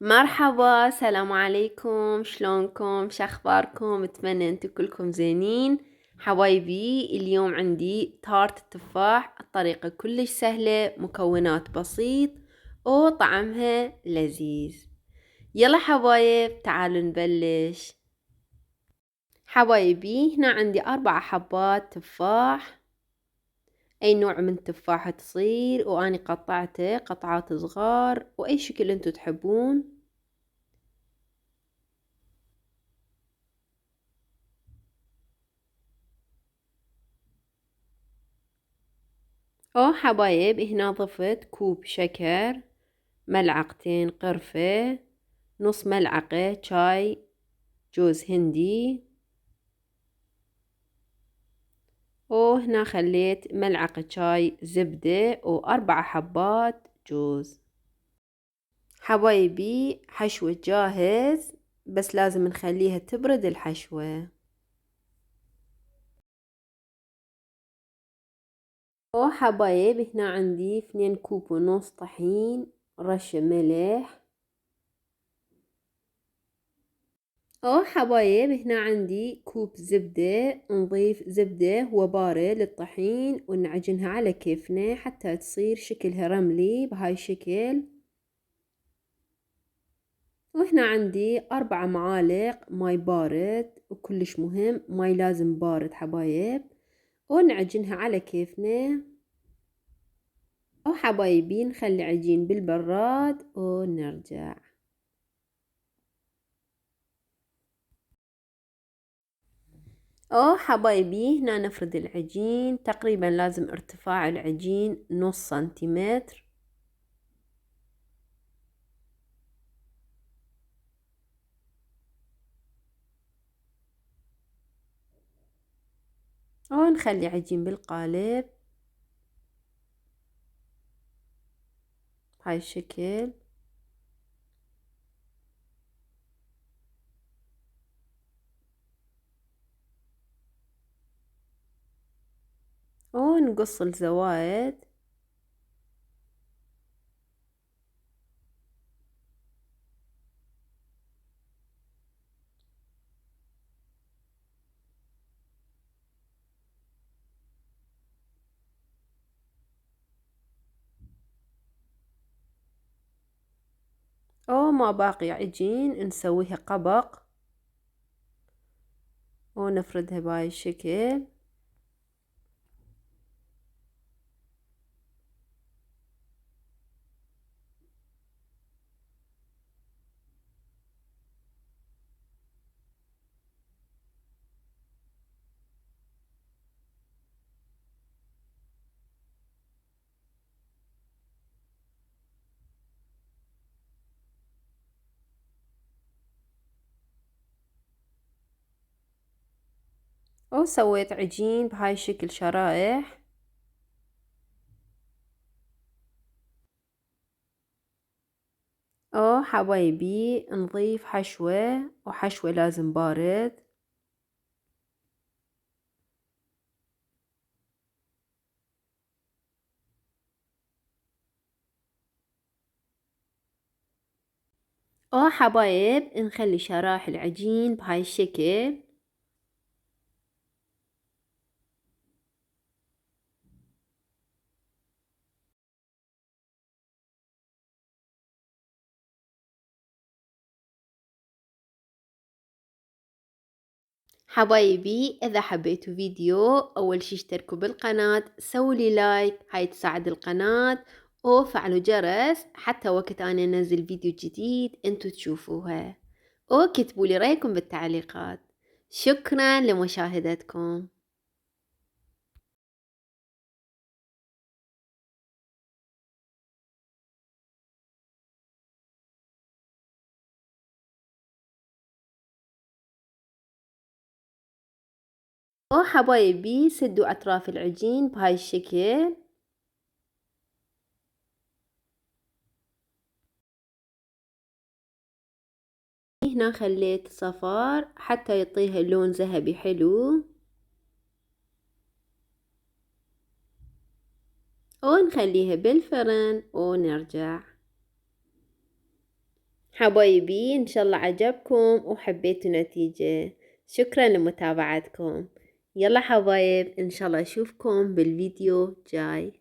مرحبا، السلام عليكم. شلونكم؟ شخباركم؟ اتمنى انتو كلكم زينين. حبايبي، اليوم عندي تارت التفاح. الطريقة كلش سهلة، مكونات بسيط وطعمها لذيذ. يلا حبايب، تعالوا نبلش. حبايبي، هنا عندي 4 حبات تفاح، اي نوع من تفاح تصير، واني قطعته قطعات صغار واي شكل انتو تحبون. حبايب، هنا ضفت كوب شكر، ملعقتين قرفة، نص ملعقة شاي جوز هندي، وهنا خليت ملعقة شاي زبدة و4 حبات جوز. حبايبي، حشوة جاهز، بس لازم نخليها تبرد الحشوة. حبايب، هنا عندي 2 كوب ونص طحين، رشة ملح. حبايب، هنا عندي كوب زبدة، نضيف زبدة وبارة للطحين ونعجنها على كيفنا حتى تصير شكلها رملي بهاي الشكل. وهنا عندي 4 معالق ماي بارد، وكلش مهم ماي لازم بارد حبايب، ونعجنها على كيفنا. حبايبي، نخلي عجين بالبراد ونرجع. حبايبي، هنا نفرد العجين، تقريبا لازم ارتفاع العجين نص سنتيمتر. ونخلي عجين بالقالب بهاي الشكل. ونقص الزوايد. ما باقي عجين، نسويها قبق ونفردها بهاي الشكل. وسويت عجين بهاي الشكل شرائح. حبايبي، نضيف حشوة، وحشوة لازم بارد. حبايب، نخلي شرايح العجين بهاي الشكل. حبايبي، إذا حبيتوا فيديو، أول شي اشتركوا بالقناة، سووا لي لايك، هاي تساعد القناة، وفعلوا جرس حتى وقت أنا أنزل فيديو جديد انتوا تشوفوها، وكتبوا لي رأيكم بالتعليقات. شكرا لمشاهدتكم. حبايبي، سدوا أطراف العجين بهاي الشكل. هنا خليت صفار حتى يعطيها لون ذهبي حلو، ونخليها بالفرن ونرجع. حبايبي إن شاء الله عجبكم وحبيتوا النتيجة. شكرا لمتابعتكم. يلا حبايب إن شاء الله أشوفكم بالفيديو جاي.